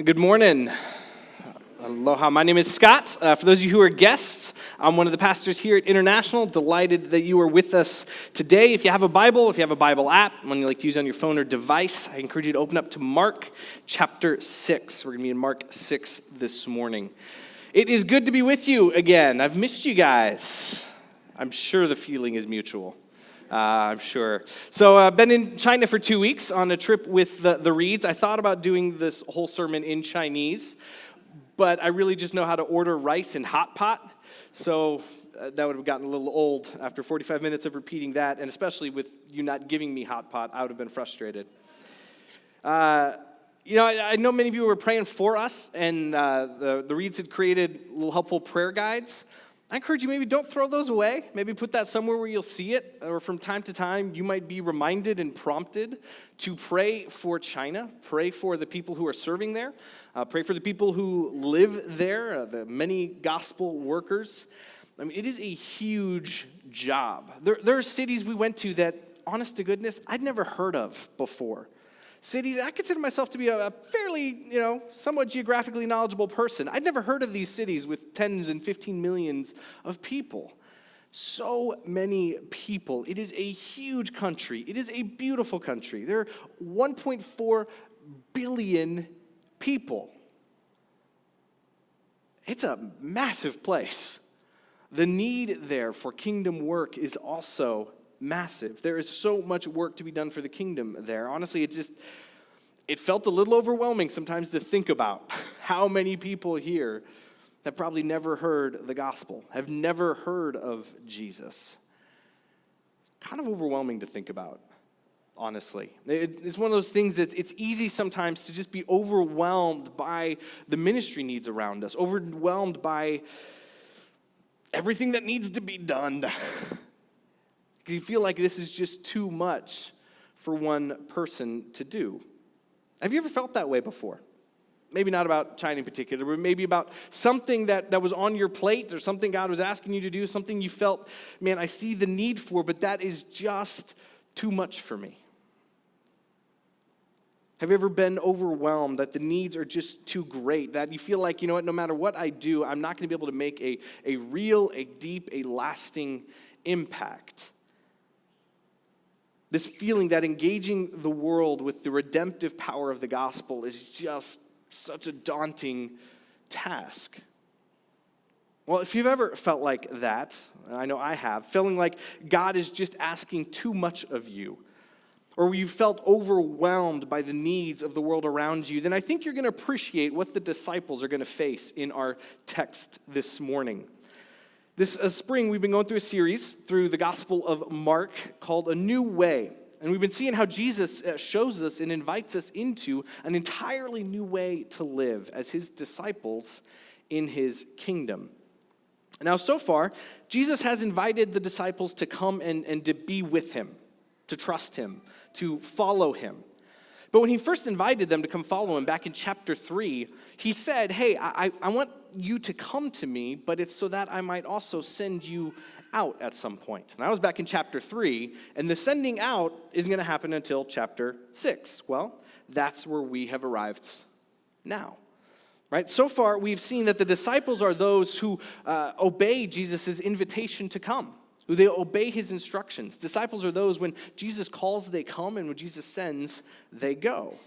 Good morning. Aloha. My name is Scott. For those of you who are guests, I'm one of the pastors here at International. Delighted that you are with us today. If you have a Bible, if you have a Bible app, one you like to use on your phone or device, I encourage you to open up to Mark chapter 6. We're going to be in Mark 6 this morning. It is good to be with you again. I've missed you guys. I'm sure the feeling is mutual. I'm sure. So I've been in China for 2 weeks on a trip with the Reeds. I thought about doing this whole sermon in Chinese, but I really just know how to order rice and hot pot. So that would have gotten a little old after 45 minutes of repeating that, and especially with you not giving me hot pot, I would have been frustrated. I know many of you were praying for us, and the Reeds had created little helpful prayer guides. I encourage you, maybe don't throw those away. Maybe put that somewhere where you'll see it, or from time to time, you might be reminded and prompted to pray for China, pray for the people who are serving there, pray for the people who live there, the many gospel workers. I mean, it is a huge job. There are cities we went to that, honest to goodness, I'd never heard of before. Cities, I consider myself to be a fairly, somewhat geographically knowledgeable person. I'd never heard of these cities with tens and 15 millions of people. So many people. It is a huge country. It is a beautiful country. There are 1.4 billion people. It's a massive place. The need there for kingdom work is also massive. There is so much work to be done for the kingdom there. Honestly, it felt a little overwhelming sometimes to think about how many people here have probably never heard the gospel, have never heard of Jesus. Kind of overwhelming to think about, honestly. It's one of those things that it's easy sometimes to just be overwhelmed by the ministry needs around us, overwhelmed by everything that needs to be done. You feel like this is just too much for one person to do. Have you ever felt that way before? Maybe not about China in particular, but maybe about something that was on your plate or something God was asking you to do, something you felt, man, I see the need for, but that is just too much for me. Have you ever been overwhelmed that the needs are just too great, that you feel like, no matter what I do, I'm not going to be able to make a real, a deep, a lasting impact? This feeling that engaging the world with the redemptive power of the gospel is just such a daunting task. Well, if you've ever felt like that, I know I have, feeling like God is just asking too much of you, or you felt overwhelmed by the needs of the world around you, then I think you're going to appreciate what the disciples are going to face in our text this morning. This spring, we've been going through a series through the Gospel of Mark called A New Way. And we've been seeing how Jesus shows us and invites us into an entirely new way to live as his disciples in his kingdom. Now, so far, Jesus has invited the disciples to come and to be with him, to trust him, to follow him. But when he first invited them to come follow him back in chapter 3, he said, hey, I want you to come to me, but it's so that I might also send you out at some point. And that was back in chapter 3, and the sending out isn't going to happen until chapter 6. Well, that's where we have arrived now. Right? So far, we've seen that the disciples are those who obey Jesus' invitation to come, who they obey his instructions. Disciples are those when Jesus calls, they come, and when Jesus sends, they go.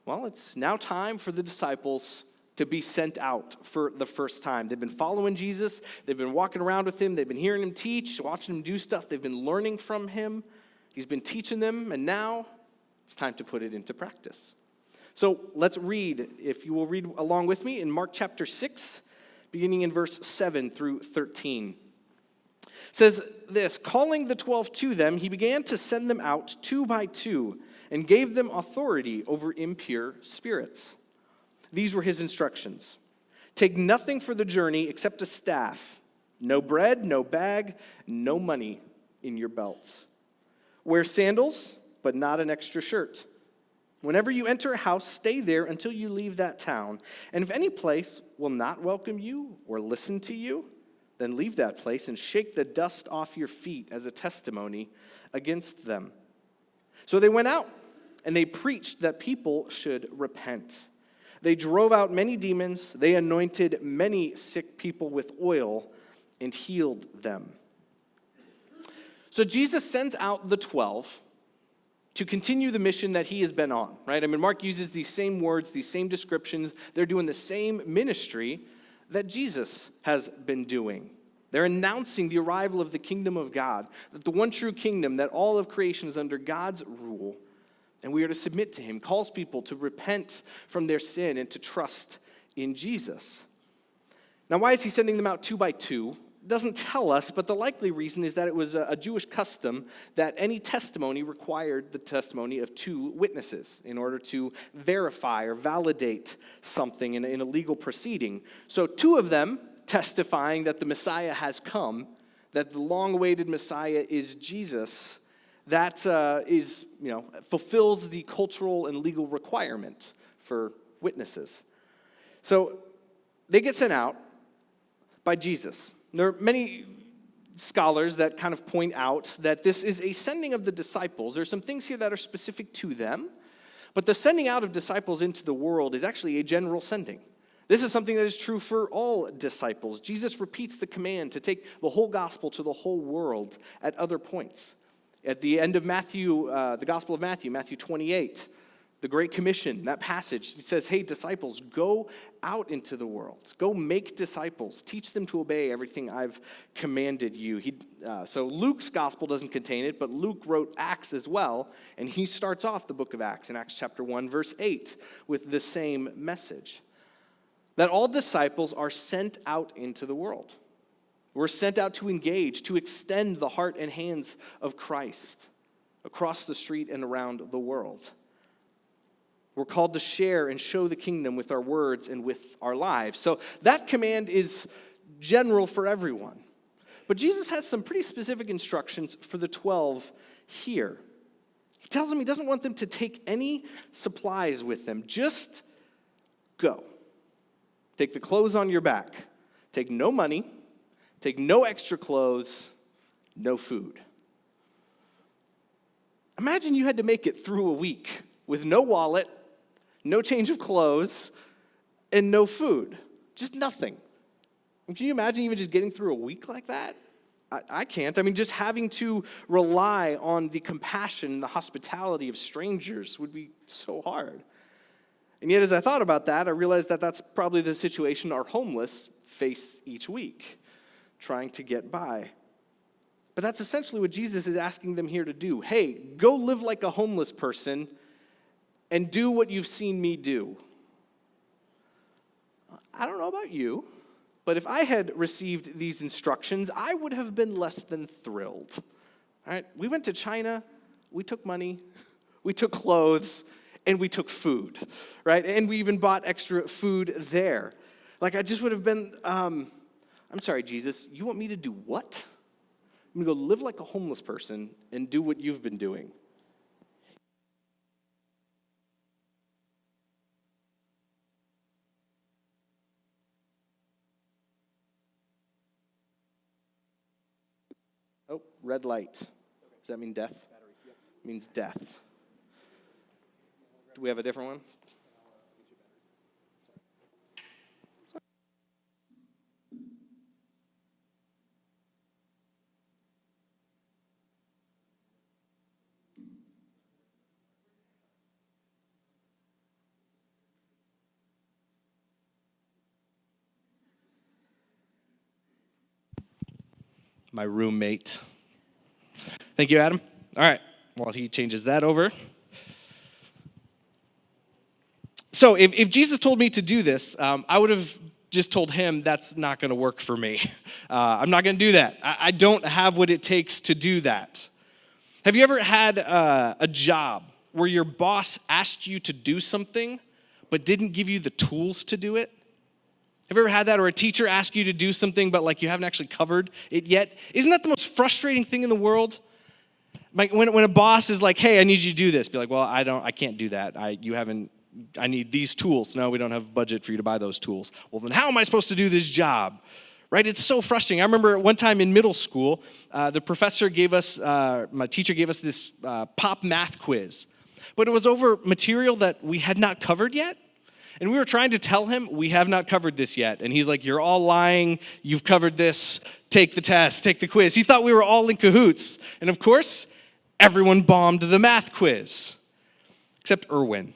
Well, it's now time for the disciples to be sent out for the first time. They've been following Jesus. They've been walking around with him. They've been hearing him teach, watching him do stuff. They've been learning from him. He's been teaching them, and now it's time to put it into practice. So let's read, if you will read along with me, in Mark chapter 6, beginning in verse 7 through 13. It says this, calling the 12 to them, he began to send them out 2 by 2 and gave them authority over impure spirits. These were his instructions. Take nothing for the journey except a staff, no bread, no bag, no money in your belts. Wear sandals, but not an extra shirt. Whenever you enter a house, stay there until you leave that town. And if any place will not welcome you or listen to you, then leave that place and shake the dust off your feet as a testimony against them. So they went out, and they preached that people should repent. They drove out many demons. They anointed many sick people with oil and healed them. So Jesus sends out the 12 to continue the mission that he has been on, right? I mean, Mark uses these same words, these same descriptions. They're doing the same ministry that Jesus has been doing. They're announcing the arrival of the kingdom of God, that the one true kingdom, that all of creation is under God's rule, and we are to submit to him, calls people to repent from their sin and to trust in Jesus. Now, why is he sending them out 2 by 2? Doesn't tell us, but the likely reason is that it was a Jewish custom that any testimony required the testimony of 2 witnesses in order to verify or validate something in a legal proceeding. So 2 of them testifying that the Messiah has come, that the long-awaited Messiah is Jesus, that fulfills the cultural and legal requirements for witnesses. So they get sent out by Jesus. There are many scholars that kind of point out that this is a sending of the disciples. There's some things here that are specific to them, but the sending out of disciples into the world is actually a general sending. This is something that is true for all disciples. Jesus repeats the command to take the whole gospel to the whole world at other points. At the end of Matthew, the Gospel of Matthew, Matthew 28, the Great Commission, that passage, he says, hey, disciples, go out into the world. Go make disciples. Teach them to obey everything I've commanded you. So Luke's gospel doesn't contain it, but Luke wrote Acts as well, and he starts off the book of Acts in Acts chapter 1, verse 8, with the same message. That all disciples are sent out into the world. We're sent out to engage, to extend the heart and hands of Christ across the street and around the world. We're called to share and show the kingdom with our words and with our lives. So that command is general for everyone. But Jesus has some pretty specific instructions for the 12 here. He tells them he doesn't want them to take any supplies with them. Just go. Take the clothes on your back. Take no money. Take no extra clothes. No food. Imagine you had to make it through a week with no wallet, no change of clothes, and no food. Just nothing. Can you imagine even just getting through a week like that? I can't. I mean, just having to rely on the compassion and the hospitality of strangers would be so hard. And yet, as I thought about that, I realized that that's probably the situation our homeless face each week, trying to get by. But that's essentially what Jesus is asking them here to do. Hey, go live like a homeless person and do what you've seen me do. I don't know about you, but if I had received these instructions, I would have been less than thrilled. All right? We went to China, we took money, we took clothes, and we took food, right? And we even bought extra food there. Like, I just would have been, I'm sorry, Jesus, you want me to do what? I'm going to go live like a homeless person and do what you've been doing. Oh, red light. Does that mean death? It means death. Do we have a different one? My roommate. Thank you, Adam. All right, while he changes that over. So if Jesus told me to do this, I would have just told him that's not going to work for me. I'm not going to do that. I don't have what it takes to do that. Have you ever had a job where your boss asked you to do something but didn't give you the tools to do it? Have you ever had that, or a teacher asked you to do something but like you haven't actually covered it yet? Isn't that the most frustrating thing in the world? Like when a boss is like, "Hey, I need you to do this," be like, "Well, I can't do that. I need these tools." "No, we don't have budget for you to buy those tools." "Well, then how am I supposed to do this job?" Right? It's so frustrating. I remember one time in middle school, the professor gave us, my teacher gave us this pop math quiz, but it was over material that we had not covered yet. And we were trying to tell him, we have not covered this yet. And he's like, you're all lying. You've covered this. Take the test. Take the quiz. He thought we were all in cahoots. And of course, everyone bombed the math quiz. Except Erwin.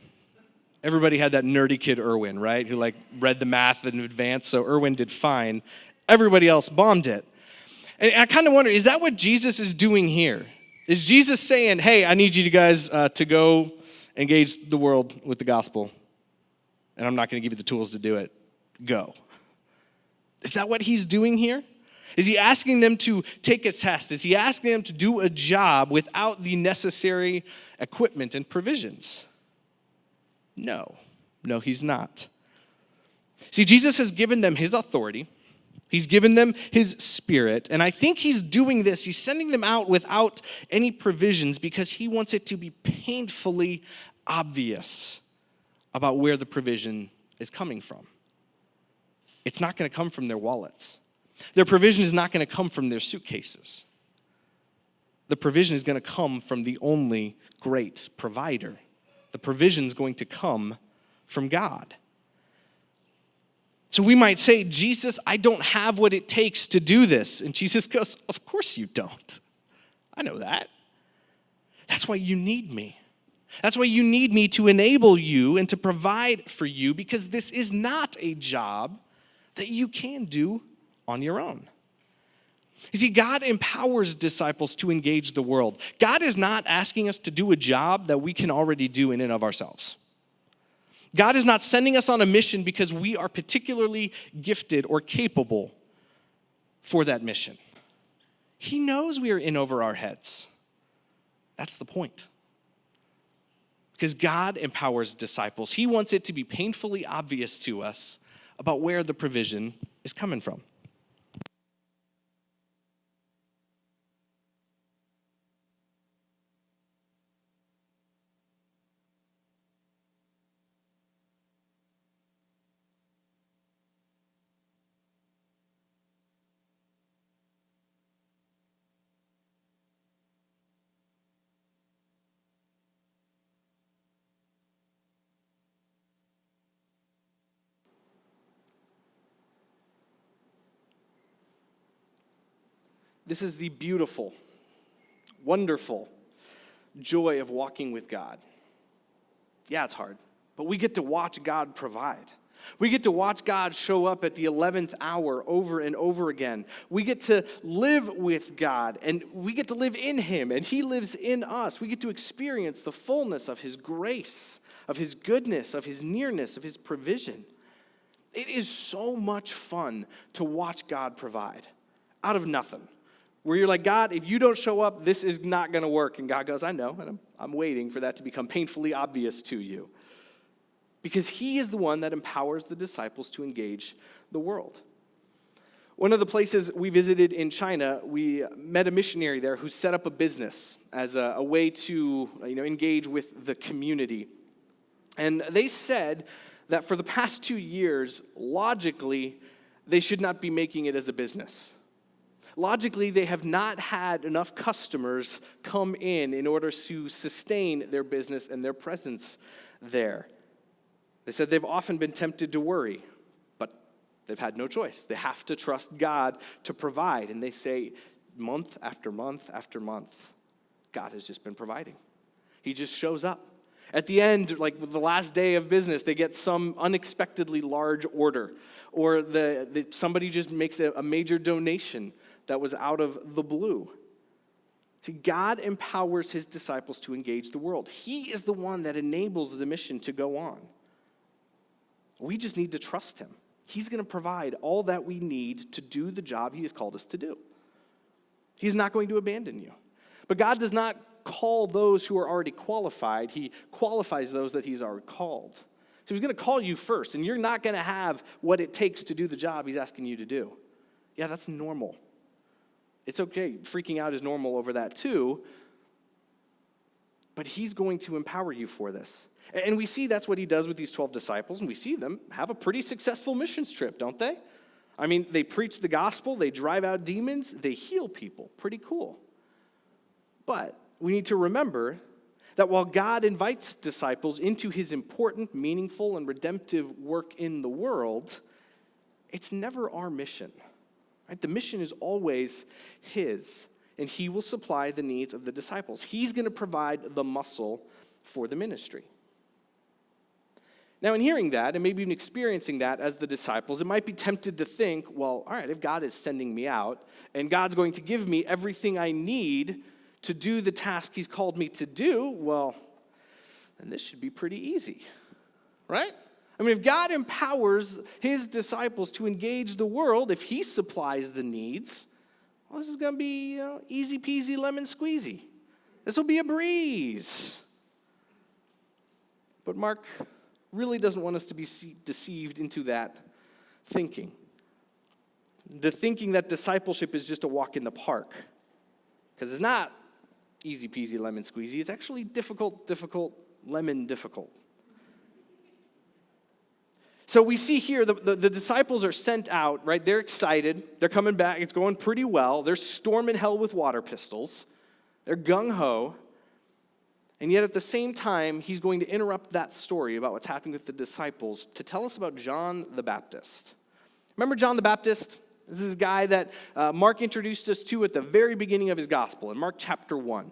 Everybody had that nerdy kid Erwin, right? Who read the math in advance. So Erwin did fine. Everybody else bombed it. And I kind of wonder, is that what Jesus is doing here? Is Jesus saying, hey, I need you guys to go engage the world with the gospel, and I'm not going to give you the tools to do it. Go. Is that what he's doing here? Is he asking them to take a test? Is he asking them to do a job without the necessary equipment and provisions? No, he's not. See, Jesus has given them his authority. He's given them his spirit, and I think he's doing this. He's sending them out without any provisions because he wants it to be painfully obvious about where the provision is coming from. It's not going to come from their wallets. Their provision is not going to come from their suitcases. The provision is going to come from the only great provider. The provision is going to come from God. So we might say, Jesus, I don't have what it takes to do this. And Jesus goes, of course you don't. I know that. That's why you need me. That's why you need me to enable you and to provide for you, because this is not a job that you can do on your own. You see, God empowers disciples to engage the world. God is not asking us to do a job that we can already do in and of ourselves. God is not sending us on a mission because we are particularly gifted or capable for that mission. He knows we are in over our heads. That's the point. Because God empowers disciples. He wants it to be painfully obvious to us about where the provision is coming from. This is the beautiful, wonderful joy of walking with God. Yeah, it's hard, but we get to watch God provide. We get to watch God show up at the 11th hour over and over again. We get to live with God, and we get to live in him, and he lives in us. We get to experience the fullness of his grace, of his goodness, of his nearness, of his provision. It is so much fun to watch God provide out of nothing. Where you're like, God, if you don't show up, this is not going to work. And God goes, I know, and I'm waiting for that to become painfully obvious to you. Because he is the one that empowers the disciples to engage the world. One of the places we visited in China, we met a missionary there who set up a business as a way to engage with the community. And they said that for the past 2 years, logically, they should not be making it as a business. Logically, they have not had enough customers come in order to sustain their business and their presence there. They said they've often been tempted to worry, but they've had no choice. They have to trust God to provide. And they say month after month after month, God has just been providing. He just shows up. At the end, like the last day of business, they get some unexpectedly large order, or somebody just makes a major donation that was out of the blue. See, God empowers his disciples to engage the world. He is the one that enables the mission to go on. We just need to trust him. He's going to provide all that we need to do the job he has called us to do. He's not going to abandon you. But God does not call those who are already qualified. He qualifies those that he's already called. So he's going to call you first, and you're not going to have what it takes to do the job he's asking you to do. Yeah, that's normal. It's okay. Freaking out is normal over that too. But he's going to empower you for this. And we see that's what he does with these 12 disciples, and we see them have a pretty successful missions trip, don't they? I mean, they preach the gospel, they drive out demons, they heal people. Pretty cool. But we need to remember that while God invites disciples into his important, meaningful, and redemptive work in the world, it's never our mission. Right? The mission is always his, and he will supply the needs of the disciples. He's going to provide the muscle for the ministry. Now, in hearing that, and maybe even experiencing that as the disciples, it might be tempted to think, well, all right, if God is sending me out, and God's going to give me everything I need to do the task he's called me to do, well, then this should be pretty easy, right? I mean, if God empowers his disciples to engage the world, if he supplies the needs, well, this is going to be easy peasy lemon squeezy. This will be a breeze. But Mark really doesn't want us to be deceived into that thinking. The thinking that discipleship is just a walk in the park. Because it's not easy peasy lemon squeezy. It's actually difficult, lemon difficult. So we see here the disciples are sent out, right? They're excited. They're coming back. It's going pretty well. They're storming hell with water pistols. They're gung-ho. And yet at the same time, he's going to interrupt that story about what's happening with the disciples to tell us about John the Baptist. Remember John the Baptist? This is a guy that Mark introduced us to at the very beginning of his gospel in Mark chapter 1.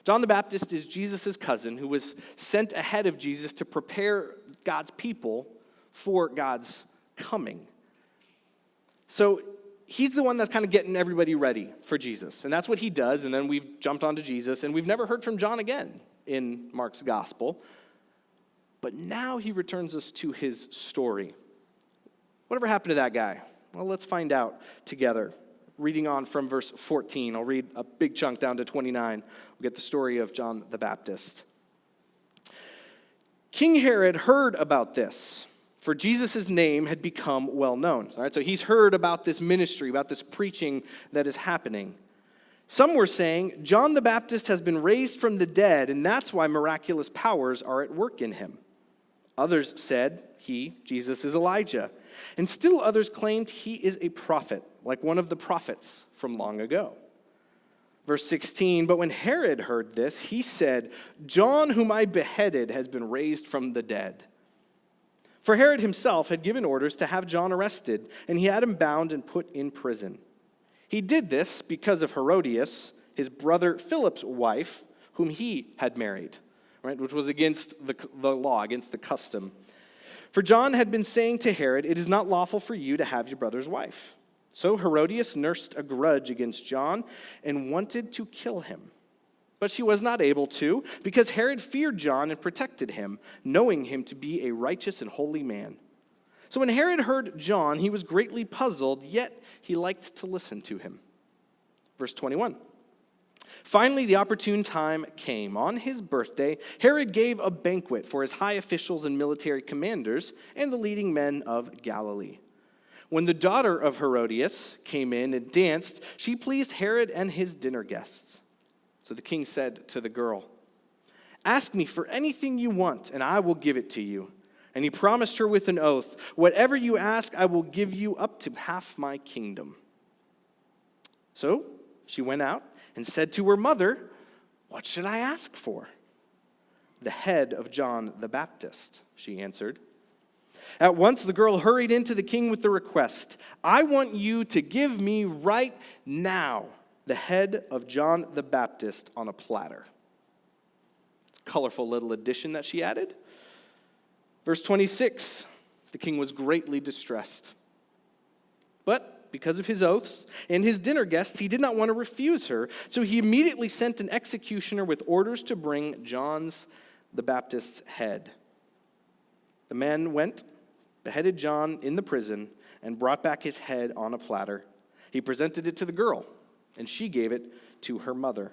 John the Baptist is Jesus' cousin who was sent ahead of Jesus to prepare God's people for God's coming. So he's the one that's kind of getting everybody ready for Jesus. And that's what he does. And then we've jumped onto Jesus. And we've never heard from John again in Mark's gospel. But now he returns us to his story. Whatever happened to that guy? Well, let's find out together. Reading on from verse 14. I'll read a big chunk down to 29. We'll get the story of John the Baptist. King Herod heard about this, for Jesus' name had become well known. All right, so he's heard about this ministry, about this preaching that is happening. Some were saying, John the Baptist has been raised from the dead, and that's why miraculous powers are at work in him. Others said, Jesus, is Elijah. And still others claimed he is a prophet, like one of the prophets from long ago. Verse 16, but when Herod heard this, he said, John, whom I beheaded, has been raised from the dead. For Herod himself had given orders to have John arrested, and he had him bound and put in prison. He did this because of Herodias, his brother Philip's wife, whom he had married, right, which was against the law, against the custom. For John had been saying to Herod, it is not lawful for you to have your brother's wife. So Herodias nursed a grudge against John and wanted to kill him. But she was not able to, because Herod feared John and protected him, knowing him to be a righteous and holy man. So when Herod heard John, he was greatly puzzled, yet he liked to listen to him. Verse 21. Finally, the opportune time came. On his birthday, Herod gave a banquet for his high officials and military commanders and the leading men of Galilee. When the daughter of Herodias came in and danced, she pleased Herod and his dinner guests. So the king said to the girl, ask me for anything you want, and I will give it to you. And he promised her with an oath, whatever you ask, I will give you up to half my kingdom. So she went out and said to her mother, what should I ask for? The head of John the Baptist, she answered. At once the girl hurried into the king with the request, I want you to give me right now the head of John the Baptist on a platter. It's a colorful little addition that she added. Verse 26, the king was greatly distressed. But because of his oaths and his dinner guests, he did not want to refuse her. So he immediately sent an executioner with orders to bring John the Baptist's head. The men went, beheaded John in the prison, and brought back his head on a platter. He presented it to the girl, and she gave it to her mother.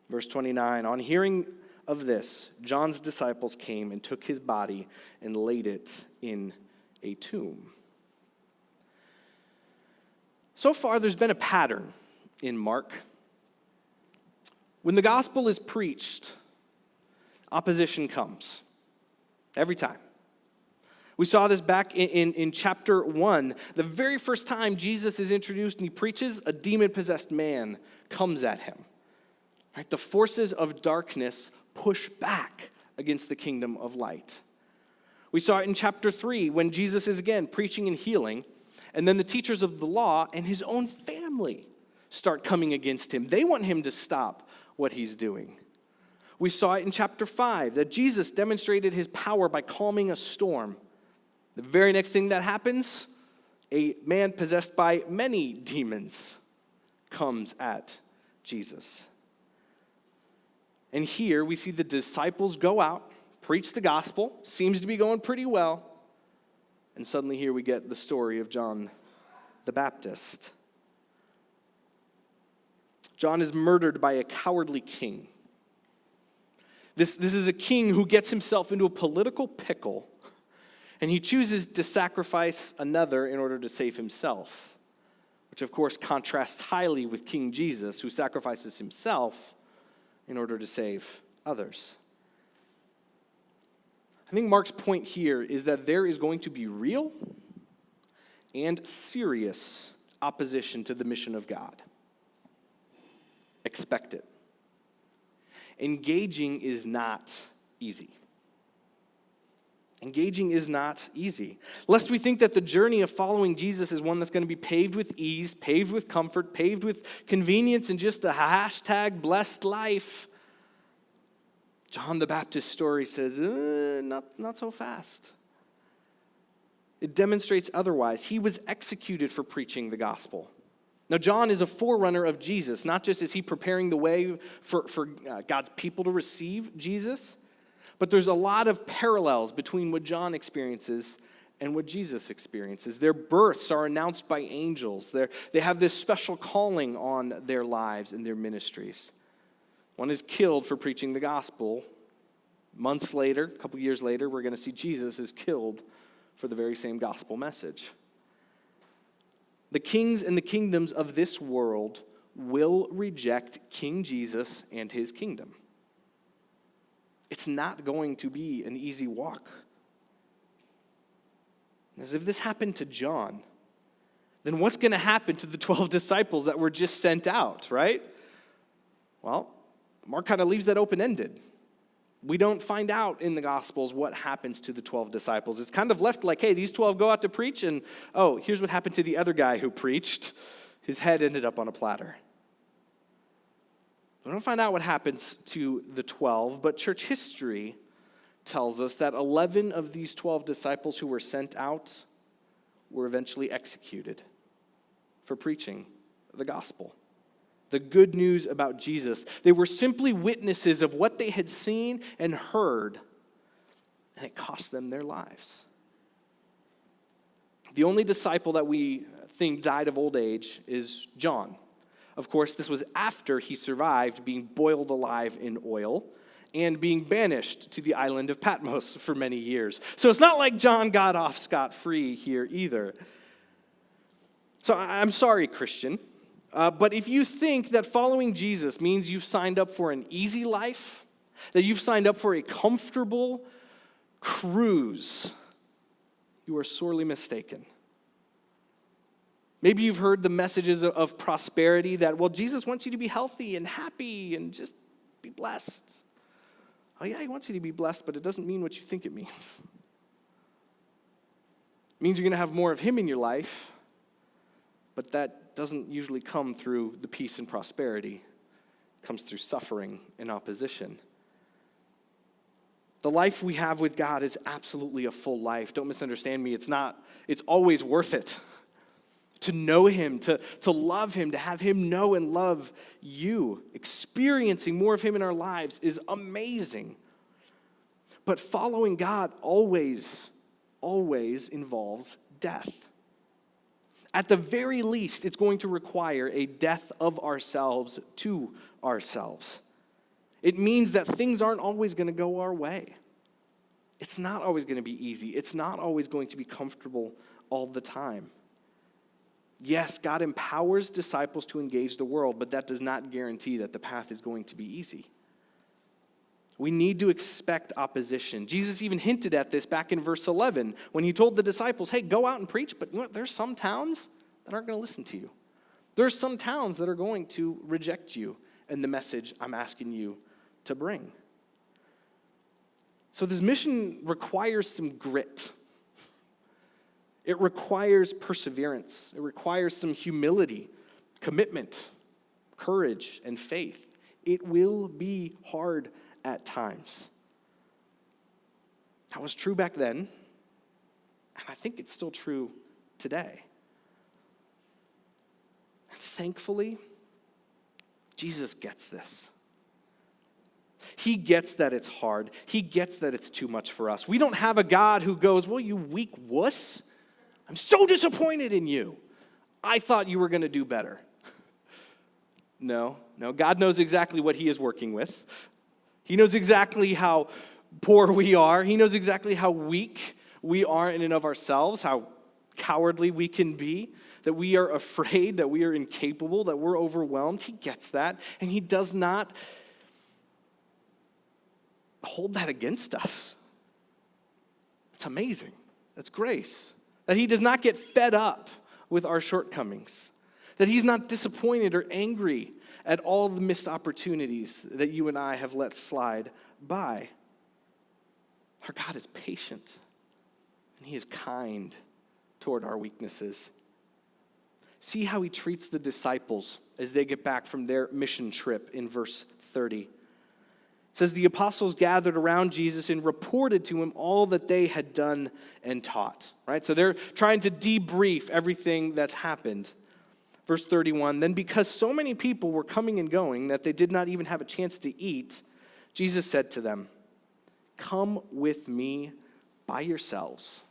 Verse 29, on hearing of this, John's disciples came and took his body and laid it in a tomb. So far, there's been a pattern in Mark. When the gospel is preached, opposition comes. Every time. We saw this back in chapter 1. The very first time Jesus is introduced and he preaches, a demon-possessed man comes at him. Right? The forces of darkness push back against the kingdom of light. We saw it in chapter 3 when Jesus is again preaching and healing, and then the teachers of the law and his own family start coming against him. They want him to stop what he's doing. We saw it in chapter 5 that Jesus demonstrated his power by calming a storm. The very next thing that happens, a man possessed by many demons comes at Jesus. And here we see the disciples go out, preach the gospel, seems to be going pretty well, and suddenly here we get the story of John the Baptist. John is murdered by a cowardly king. This is a king who gets himself into a political pickle, and he chooses to sacrifice another in order to save himself, which of course contrasts highly with King Jesus, who sacrifices himself in order to save others. I think Mark's point here is that there is going to be real and serious opposition to the mission of God. Expect it. Engaging is not easy. Engaging is not easy. Lest we think that the journey of following Jesus is one that's going to be paved with ease, paved with comfort, paved with convenience, and just a hashtag blessed life. John the Baptist's story says, not so fast. It demonstrates otherwise. He was executed for preaching the gospel. Now, John is a forerunner of Jesus. Not just is he preparing the way for God's people to receive Jesus, but there's a lot of parallels between what John experiences and what Jesus experiences. Their births are announced by angels. They have this special calling on their lives and their ministries. One is killed for preaching the gospel. Months later, a couple years later, we're going to see Jesus is killed for the very same gospel message. The kings and the kingdoms of this world will reject King Jesus and his kingdom. It's not going to be an easy walk. As if this happened to John, then what's going to happen to the 12 disciples that were just sent out, right? Well, Mark kind of leaves that open-ended. We don't find out in the Gospels what happens to the 12 disciples. It's kind of left like, hey, these 12 go out to preach, and oh, here's what happened to the other guy who preached. His head ended up on a platter. We don't find out what happens to the 12, but church history tells us that 11 of these 12 disciples who were sent out were eventually executed for preaching the gospel. The good news about Jesus. They were simply witnesses of what they had seen and heard, and it cost them their lives. The only disciple that we think died of old age is John. Of course, this was after he survived being boiled alive in oil and being banished to the island of Patmos for many years. So it's not like John got off scot-free here either. So I'm sorry, Christian. But if you think that following Jesus means you've signed up for an easy life, that you've signed up for a comfortable cruise, you are sorely mistaken. Maybe you've heard the messages of prosperity that, well, Jesus wants you to be healthy and happy and just be blessed. Oh yeah, he wants you to be blessed, but it doesn't mean what you think it means. It means you're going to have more of him in your life, but that doesn't usually come through the peace and prosperity. It comes through suffering and opposition. The life we have with God is absolutely a full life. Don't misunderstand me. It's always worth it to know him, to love him, to have him know and love you. Experiencing more of him in our lives is amazing. But following God always involves death. At the very least, it's going to require a death of ourselves to ourselves. It means that things aren't always going to go our way. It's not always going to be easy. It's not always going to be comfortable all the time. Yes, God empowers disciples to engage the world, but that does not guarantee that the path is going to be easy. We need to expect opposition. Jesus even hinted at this back in verse 11 when he told the disciples, hey, go out and preach, but you know what? There's some towns that aren't going to listen to you. There's some towns that are going to reject you and the message I'm asking you to bring. So this mission requires some grit. It requires perseverance. It requires some humility, commitment, courage, and faith. It will be hard at times. That was true back then, and I think it's still true today. And thankfully, Jesus gets this. He gets that it's hard. He gets that it's too much for us. We don't have a God who goes, well, you weak wuss, I'm so disappointed in you. I thought you were going to do better. No. God knows exactly what he is working with. He knows exactly how poor we are. He knows exactly how weak we are in and of ourselves, how cowardly we can be, that we are afraid, that we are incapable, that we're overwhelmed. He gets that, and he does not hold that against us. It's amazing. That's grace. That he does not get fed up with our shortcomings. That he's not disappointed or angry at all the missed opportunities that you and I have let slide by. Our God is patient, and he is kind toward our weaknesses. See how he treats the disciples as they get back from their mission trip in verse 30. It says, the apostles gathered around Jesus and reported to him all that they had done and taught. Right? So they're trying to debrief everything that's happened. Verse 31, then because so many people were coming and going that they did not even have a chance to eat, Jesus said to them, come with me by yourselves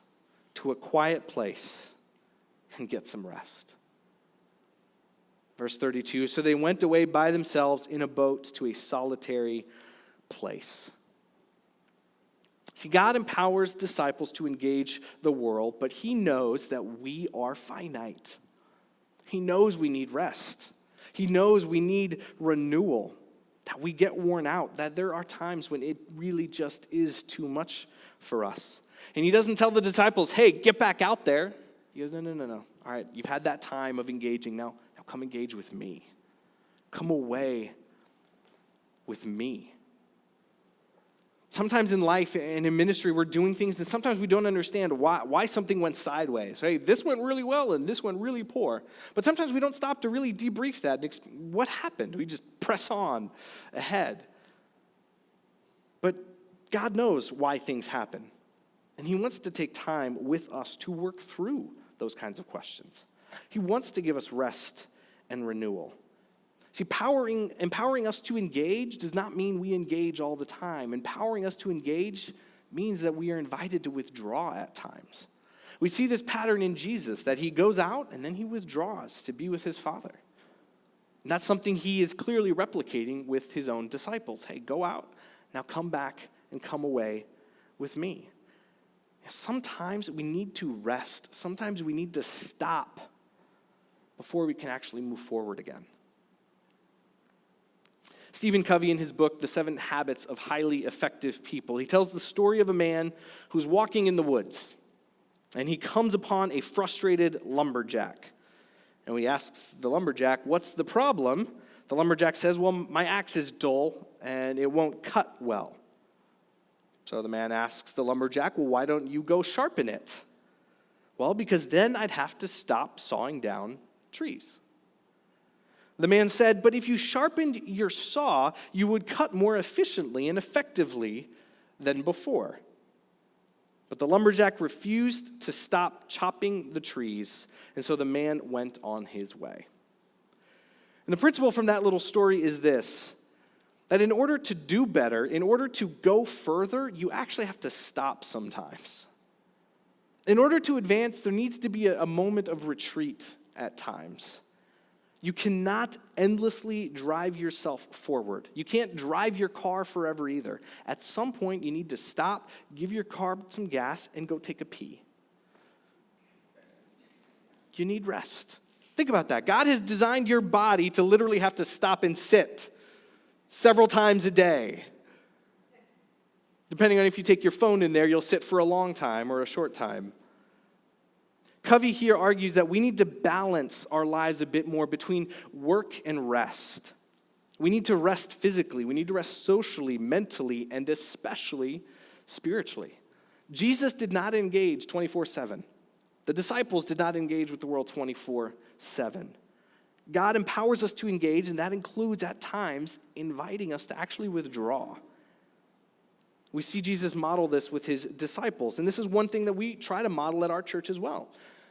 to a quiet place and get some rest. Verse 32, so they went away by themselves in a boat to a solitary place. See, God empowers disciples to engage the world, but he knows that we are finite. He knows we need rest. He knows we need renewal, that we get worn out, that there are times when it really just is too much for us. And he doesn't tell the disciples, hey, get back out there. He goes, no. All right, you've had that time of engaging. Now come engage with me. Come away with me. Sometimes in life and in ministry, we're doing things that sometimes we don't understand why something went sideways. Hey, this went really well and this went really poor. But sometimes we don't stop to really debrief that. What happened? We just press on ahead. But God knows why things happen. And he wants to take time with us to work through those kinds of questions. He wants to give us rest and renewal. See, empowering us to engage does not mean we engage all the time. Empowering us to engage means that we are invited to withdraw at times. We see this pattern in Jesus, that he goes out and then he withdraws to be with his Father. And that's something he is clearly replicating with his own disciples. Hey, go out, now come back and come away with me. Sometimes we need to rest. Sometimes we need to stop before we can actually move forward again. Stephen Covey, in his book, The 7 Habits of Highly Effective People, he tells the story of a man who's walking in the woods, and he comes upon a frustrated lumberjack. And he asks the lumberjack, what's the problem? The lumberjack says, well, my axe is dull, and it won't cut well. So the man asks the lumberjack, well, why don't you go sharpen it? Well, because then I'd have to stop sawing down trees. The man said, but if you sharpened your saw, you would cut more efficiently and effectively than before. But the lumberjack refused to stop chopping the trees, and so the man went on his way. And the principle from that little story is this, that in order to do better, in order to go further, you actually have to stop sometimes. In order to advance, there needs to be a moment of retreat at times. You cannot endlessly drive yourself forward. You can't drive your car forever either. At some point, you need to stop, give your car some gas, and go take a pee. You need rest. Think about that. God has designed your body to literally have to stop and sit several times a day. Depending on if you take your phone in there, you'll sit for a long time or a short time. Covey here argues that we need to balance our lives a bit more between work and rest. We need to rest physically. We need to rest socially, mentally, and especially spiritually. Jesus did not engage 24/7. The disciples did not engage with the world 24/7. God empowers us to engage, and that includes at times inviting us to actually withdraw. We see Jesus model this with his disciples, and this is one thing that we try to model at our church as well.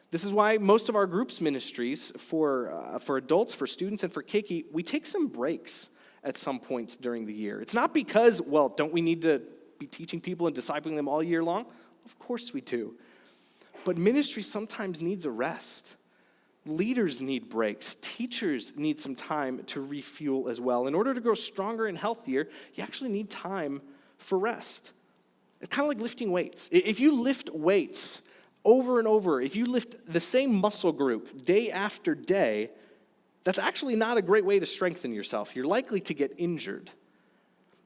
This is why most of our groups ministries for adults, for students, and for Keiki, we take some breaks at some points during the year. It's not because, well, don't we need to be teaching people and discipling them all year long? Of course we do. But ministry sometimes needs a rest. Leaders need breaks. Teachers need some time to refuel as well. In order to grow stronger and healthier, you actually need time for rest. It's kind of like lifting weights. If you lift weights over and over, if you lift the same muscle group day after day, that's actually not a great way to strengthen yourself. You're likely to get injured.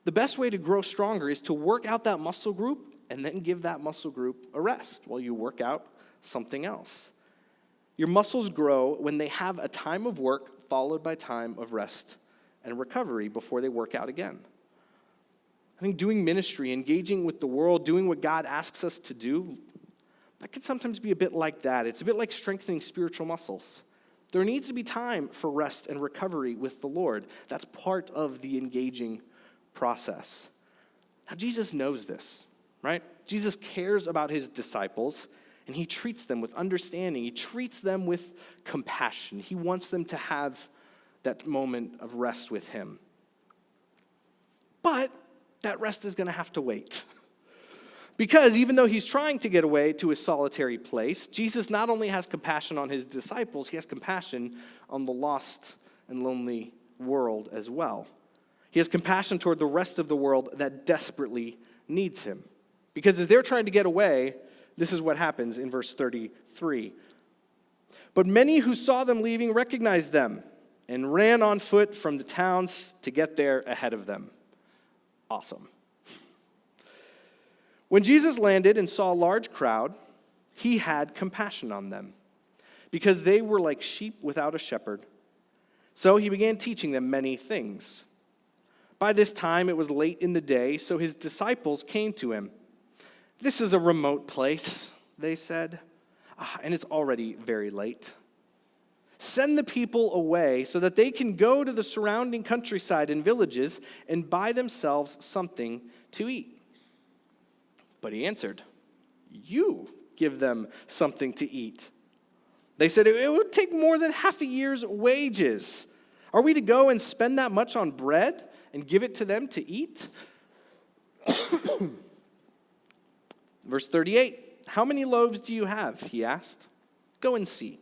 The best way to grow stronger is to work out that muscle group and then give that muscle group a rest while you work out something else. Your muscles grow when they have a time of work followed by time of rest and recovery before they work out again. I think doing ministry, engaging with the world, doing what God asks us to do, that can sometimes be a bit like that. It's a bit like strengthening spiritual muscles. There needs to be time for rest and recovery with the Lord. That's part of the engaging process. Now, Jesus knows this, right? Jesus cares about his disciples, and he treats them with understanding. He treats them with compassion. He wants them to have that moment of rest with him. But that rest is going to have to wait. Because even though he's trying to get away to a solitary place, Jesus not only has compassion on his disciples, he has compassion on the lost and lonely world as well. He has compassion toward the rest of the world that desperately needs him. Because as they're trying to get away, this is what happens in verse 33. But many who saw them leaving recognized them and ran on foot from the towns to get there ahead of them. Awesome. When Jesus landed and saw a large crowd, he had compassion on them because they were like sheep without a shepherd. So he began teaching them many things. By this time it was late in the day, so his disciples came to him. "This is a remote place," they said, "and it's already very late. Send the people away so that they can go to the surrounding countryside and villages and buy themselves something to eat." But he answered, "You give them something to eat." They said, "It would take more than half a year's wages. Are we to go and spend that much on bread and give it to them to eat?" Verse 38, "How many loaves do you have?" he asked. "Go and see."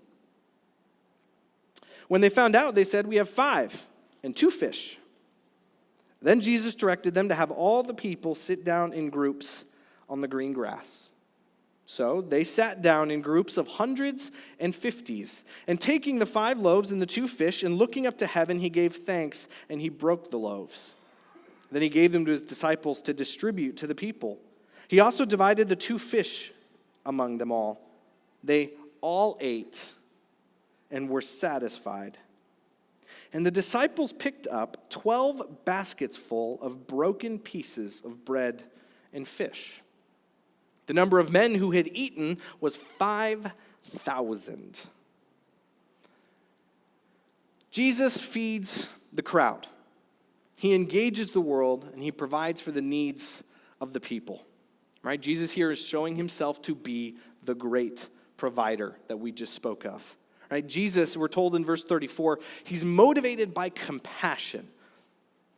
When they found out, they said, "We have 5 and 2 fish." Then Jesus directed them to have all the people sit down in groups on the green grass. So they sat down in groups of hundreds and fifties, and taking the 5 loaves and the 2 fish, and looking up to heaven, he gave thanks, and he broke the loaves. Then he gave them to his disciples to distribute to the people. He also divided the 2 fish among them all. They all ate and were satisfied. And the disciples picked up 12 baskets full of broken pieces of bread and fish. The number of men who had eaten was 5,000. Jesus feeds the crowd. He engages the world, and he provides for the needs of the people. Right? Jesus here is showing himself to be the great provider that we just spoke of. Right? Jesus, we're told in verse 34, he's motivated by compassion.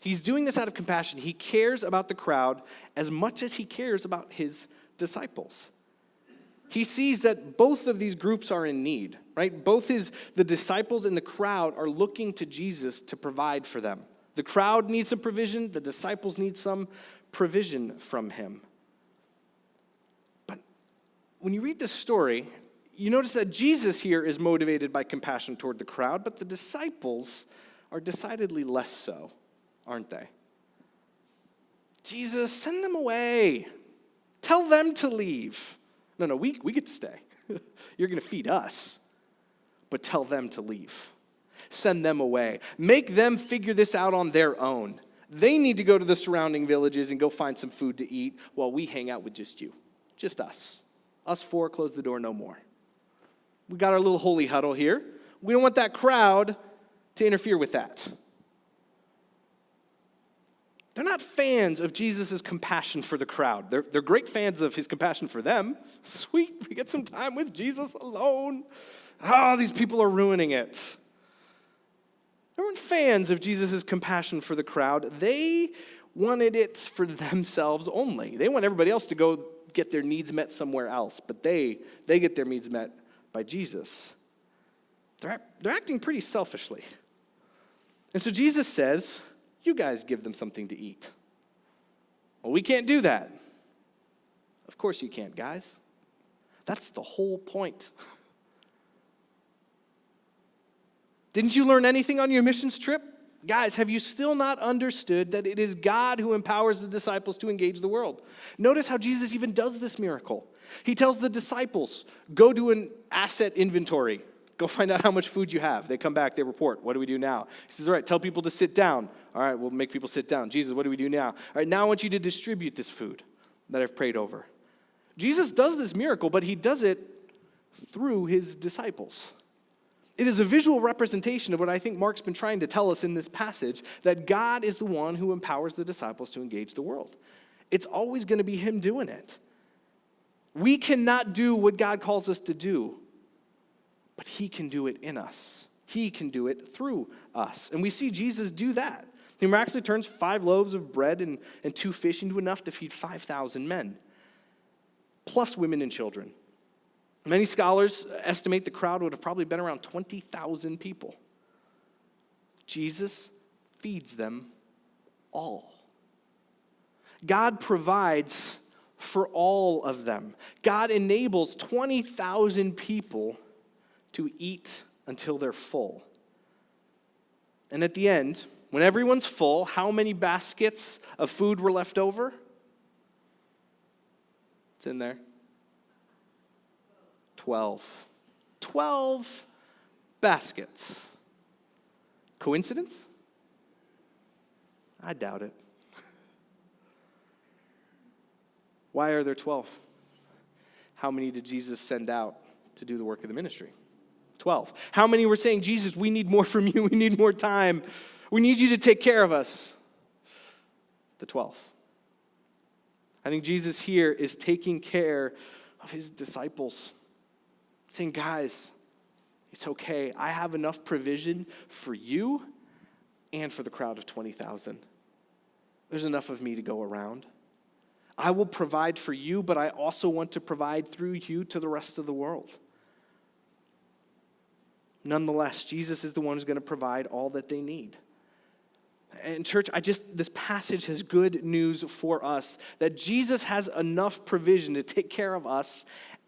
He's doing this out of compassion. He cares about the crowd as much as he cares about his disciples. He sees that both of these groups are in need, right? The disciples and the crowd are looking to Jesus to provide for them. The crowd needs some provision. The disciples need some provision from him. But when you read this story, you notice that Jesus here is motivated by compassion toward the crowd, but the disciples are decidedly less so, aren't they? Jesus, send them away. Tell them to leave. No, we get to stay. You're going to feed us, but tell them to leave. Send them away. Make them figure this out on their own. They need to go to the surrounding villages and go find some food to eat while we hang out with just you. Just us. Us four, close the door, no more. We got our little holy huddle here. We don't want that crowd to interfere with that. They're not fans of Jesus' compassion for the crowd. They're great fans of his compassion for them. Sweet, we get some time with Jesus alone. These people are ruining it. They weren't fans of Jesus' compassion for the crowd. They wanted it for themselves only. They want everybody else to go get their needs met somewhere else, but they get their needs met by Jesus. They're acting pretty selfishly. And so Jesus says, you guys give them something to eat. Well, we can't do that. Of course you can't, guys. That's the whole point. Didn't you learn anything on your missions trip? Guys, have you still not understood that it is God who empowers the disciples to engage the world? Notice how Jesus even does this miracle. He tells the disciples, go do an asset inventory. Go find out how much food you have. They come back, they report. What do we do now? He says, all right, tell people to sit down. All right, we'll make people sit down. Jesus, what do we do now? All right, now I want you to distribute this food that I've prayed over. Jesus does this miracle, but he does it through his disciples. It is a visual representation of what I think Mark's been trying to tell us in this passage, that God is the one who empowers the disciples to engage the world. It's always going to be him doing it. We cannot do what God calls us to do, but he can do it in us. He can do it through us. And we see Jesus do that. He miraculously turns 5 loaves of bread and 2 fish into enough to feed 5,000 men, plus women and children. Many scholars estimate the crowd would have probably been around 20,000 people. Jesus feeds them all. God provides for all of them. God enables 20,000 people to eat until they're full. And at the end, when everyone's full, how many baskets of food were left over? It's in there. 12. 12 baskets. Coincidence? I doubt it. Why are there 12? How many did Jesus send out to do the work of the ministry? 12. How many were saying, Jesus, we need more from you. We need more time. We need you to take care of us. The 12. I think Jesus here is taking care of his disciples. Saying, guys, it's okay. I have enough provision for you and for the crowd of 20,000. There's enough of me to go around. I will provide for you, but I also want to provide through you to the rest of the world. Nonetheless, Jesus is the one who's going to provide all that they need. And church, this passage has good news for us, that Jesus has enough provision to take care of us,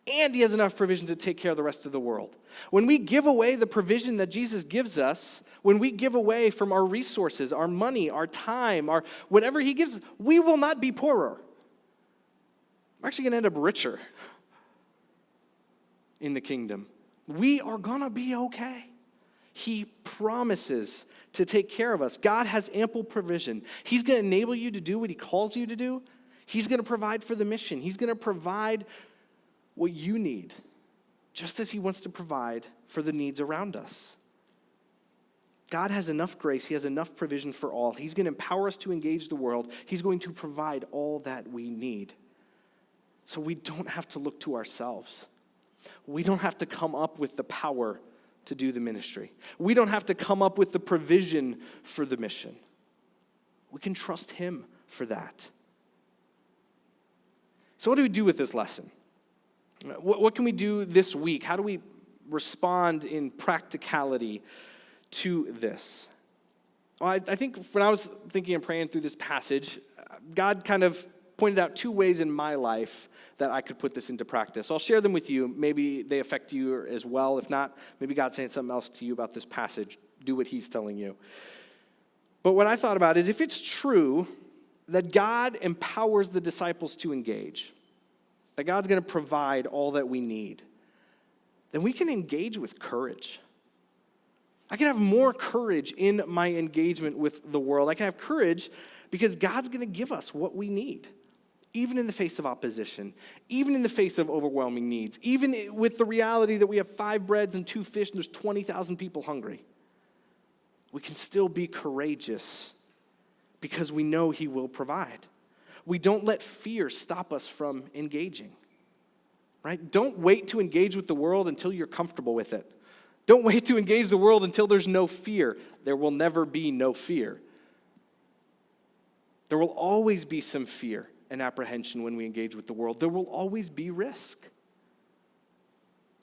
and he has enough provision to take care of the rest of the world. When we give away the provision that Jesus gives us, when we give away from our resources, our money, our time, our whatever he gives, we will not be poorer. We're actually going to end up richer in the kingdom. We are going to be okay. He promises to take care of us. God has ample provision. He's going to enable you to do what he calls you to do. He's going to provide for the mission. He's going to provide what you need, just as he wants to provide for the needs around us. God has enough grace. He has enough provision for all. He's going to empower us to engage the world. He's going to provide all that we need. So we don't have to look to ourselves. We don't have to come up with the power to do the ministry. We don't have to come up with the provision for the mission. We can trust him for that. So what do we do with this lesson? What can we do this week? How do we respond in practicality to this? Well, I think when I was thinking and praying through this passage, God kind of pointed out 2 ways in my life that I could put this into practice. So I'll share them with you. Maybe they affect you as well. If not, maybe God's saying something else to you about this passage. Do what he's telling you. But what I thought about is, if it's true that God empowers the disciples to engage, that God's going to provide all that we need, then we can engage with courage. I can have more courage in my engagement with the world. I can have courage because God's going to give us what we need, even in the face of opposition, even in the face of overwhelming needs, even with the reality that we have 5 breads and 2 fish and there's 20,000 people hungry. We can still be courageous because we know he will provide. We don't let fear stop us from engaging, right? Don't wait to engage with the world until you're comfortable with it. Don't wait to engage the world until there's no fear. There will never be no fear. There will always be some fear and apprehension when we engage with the world. There will always be risk.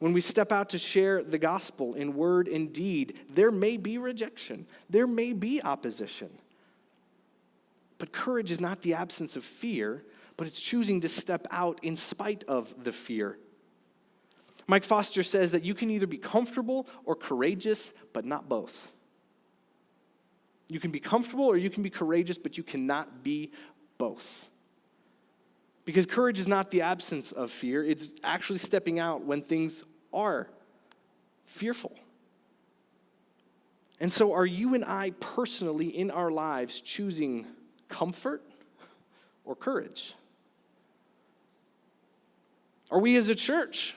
When we step out to share the gospel in word and deed, there may be rejection. There may be opposition. But courage is not the absence of fear, but it's choosing to step out in spite of the fear. Mike Foster says that you can either be comfortable or courageous, but not both. You can be comfortable or you can be courageous, but you cannot be both. Because courage is not the absence of fear. It's actually stepping out when things are fearful. And so are you and I personally in our lives choosing comfort or courage? Are we as a church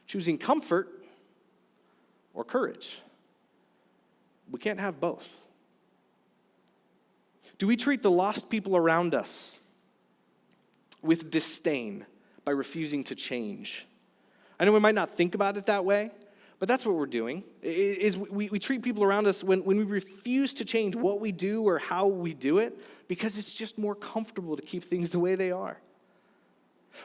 choosing comfort or courage? We can't have both. Do we treat the lost people around us with disdain by refusing to change? I know we might not think about it that way, but that's what we're doing. We treat people around us when we refuse to change what we do or how we do it because it's just more comfortable to keep things the way they are.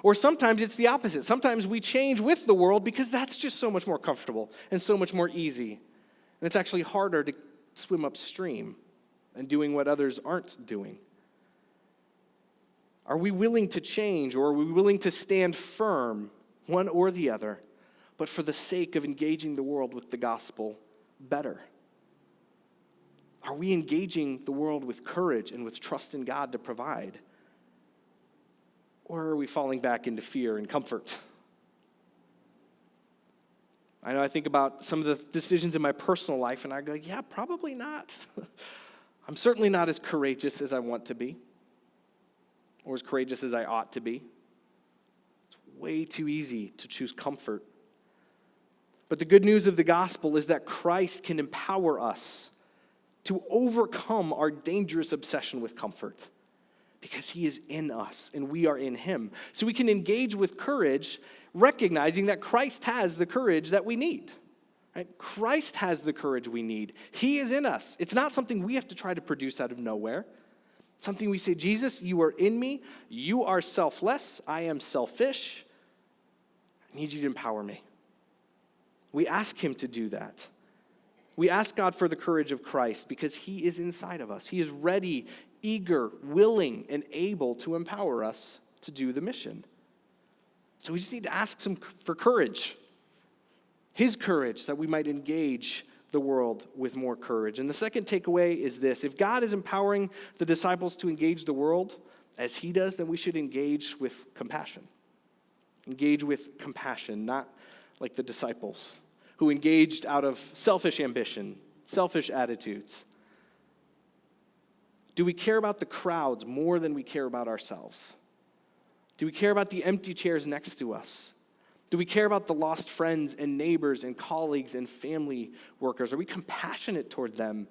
Or sometimes it's the opposite. Sometimes we change with the world because that's just so much more comfortable and so much more easy. And it's actually harder to swim upstream and doing what others aren't doing. Are we willing to change, or are we willing to stand firm, one or the other, but for the sake of engaging the world with the gospel better? Are we engaging the world with courage and with trust in God to provide? Or are we falling back into fear and comfort? I know I think about some of the decisions in my personal life, and I go, yeah, probably not. I'm certainly not as courageous as I want to be, or as courageous as I ought to be. It's way too easy to choose comfort. But the good news of the gospel is that Christ can empower us to overcome our dangerous obsession with comfort because he is in us and we are in him. So we can engage with courage, recognizing that Christ has the courage that we need. Right? Christ has the courage we need. He is in us. It's not something we have to try to produce out of nowhere. It's something we say, Jesus, you are in me. You are selfless. I am selfish. I need you to empower me. We ask him to do that. We ask God for the courage of Christ because he is inside of us. He is ready, eager, willing, and able to empower us to do the mission. So we just need to ask him for courage. His courage, that we might engage the world with more courage. And the second takeaway is this: if God is empowering the disciples to engage the world as he does, then we should engage with compassion. Engage with compassion, not like the disciples who engaged out of selfish ambition, selfish attitudes. Do we care about the crowds more than we care about ourselves? Do we care about the empty chairs next to us? Do we care about the lost friends and neighbors and colleagues and family workers? Are we compassionate toward them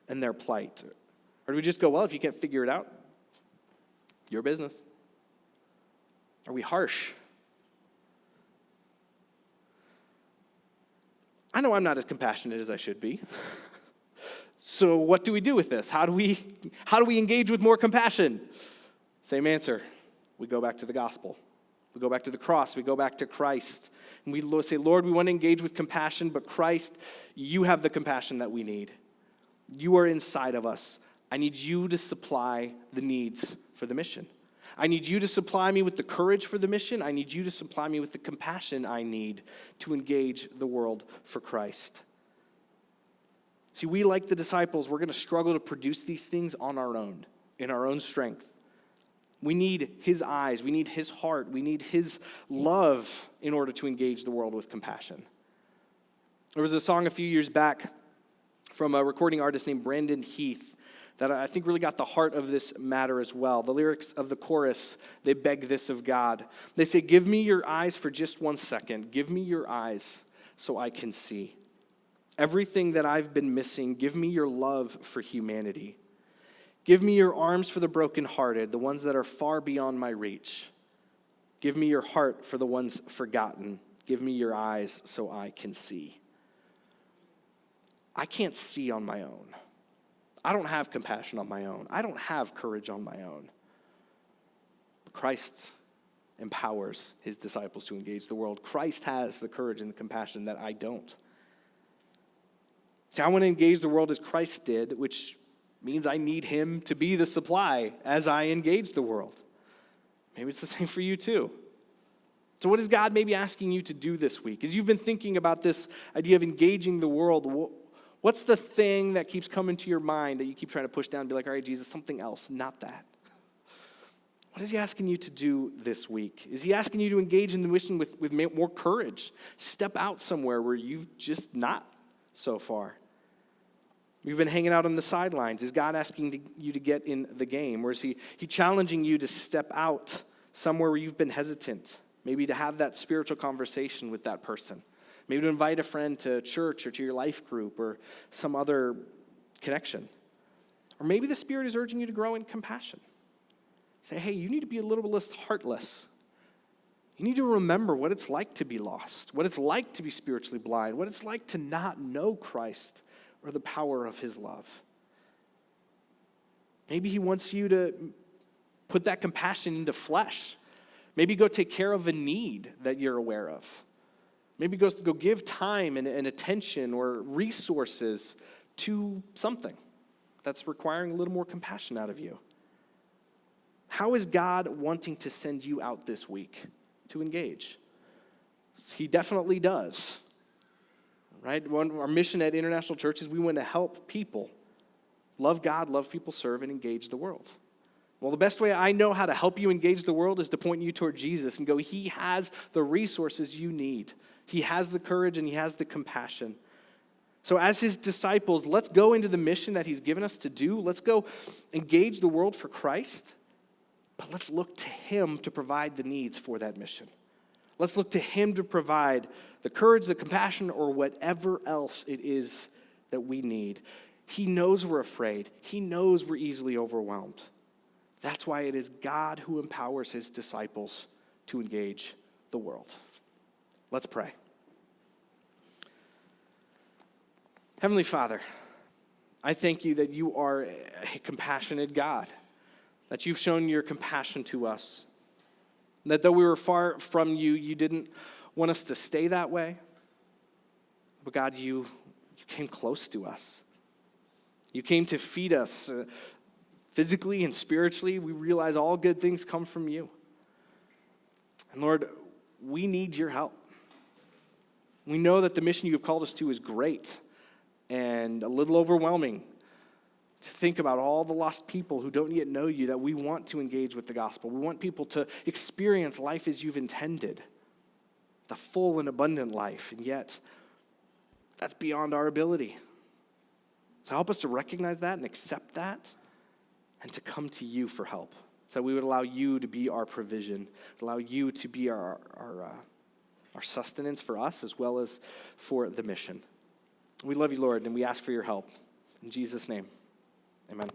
and their plight? Or do we just go, well, if you can't figure it out, your business? Are we harsh? I know I'm not as compassionate as I should be. So what do we do with this? How do we engage with more compassion? Same answer. We go back to the gospel. We go back to the cross. We go back to Christ. And we say, Lord, we want to engage with compassion, but Christ, you have the compassion that we need. You are inside of us. I need you to supply the needs for the mission. I need you to supply me with the courage for the mission. I need you to supply me with the compassion I need to engage the world for Christ. See, we, like the disciples, we're going to struggle to produce these things on our own, in our own strength. We need his eyes. We need his heart. We need his love in order to engage the world with compassion. There was a song a few years back from a recording artist named Brandon Heath that I think really got the heart of this matter as well. The lyrics of the chorus, they beg this of God. They say, "Give me your eyes for just 1 second. Give me your eyes so I can see. Everything that I've been missing, give me your love for humanity. Give me your arms for the brokenhearted, the ones that are far beyond my reach. Give me your heart for the ones forgotten. Give me your eyes so I can see." I can't see on my own. I don't have compassion on my own. I don't have courage on my own. But Christ empowers his disciples to engage the world. Christ has the courage and the compassion that I don't. See, I want to engage the world as Christ did, which means I need him to be the supply as I engage the world. Maybe it's the same for you too. So what is God maybe asking you to do this week? As you've been thinking about this idea of engaging the world, what's the thing that keeps coming to your mind that you keep trying to push down and be like, all right, Jesus, something else, not that? What is he asking you to do this week? Is he asking you to engage in the mission with more courage? Step out somewhere where you've just not so far. You've been hanging out on the sidelines. Is God asking you to get in the game? Or is he challenging you to step out somewhere where you've been hesitant? Maybe to have that spiritual conversation with that person. Maybe to invite a friend to church or to your life group or some other connection. Or maybe the Spirit is urging you to grow in compassion. Say, hey, you need to be a little less heartless. You need to remember what it's like to be lost, what it's like to be spiritually blind, what it's like to not know Christ or the power of his love. Maybe he wants you to put that compassion into flesh. Maybe go take care of a need that you're aware of. Maybe go give time and attention or resources to something that's requiring a little more compassion out of you. How is God wanting to send you out this week to engage? He definitely does. Right? Our mission at International Church is we want to help people love God, love people, serve, and engage the world. Well, the best way I know how to help you engage the world is to point you toward Jesus and go, he has the resources you need. He has the courage and he has the compassion. So as his disciples, let's go into the mission that he's given us to do. Let's go engage the world for Christ, but let's look to him to provide the needs for that mission. Let's look to him to provide the courage, the compassion, or whatever else it is that we need. He knows we're afraid. He knows we're easily overwhelmed. That's why it is God who empowers his disciples to engage the world. Let's pray. Heavenly Father, I thank you that you are a compassionate God, that you've shown your compassion to us, that though we were far from you, you didn't want us to stay that way. But God, you came close to us. You came to feed us physically and spiritually. We realize all good things come from you. And Lord, we need your help. We know that the mission you have called us to is great and a little overwhelming. To think about all the lost people who don't yet know you, that we want to engage with the gospel. We want people to experience life as you've intended, the full and abundant life, and yet that's beyond our ability. So help us to recognize that and accept that and to come to you for help. So we would allow you to be our provision, allow you to be our sustenance for us as well as for the mission. We love you, Lord, and we ask for your help. In Jesus' name. Amen.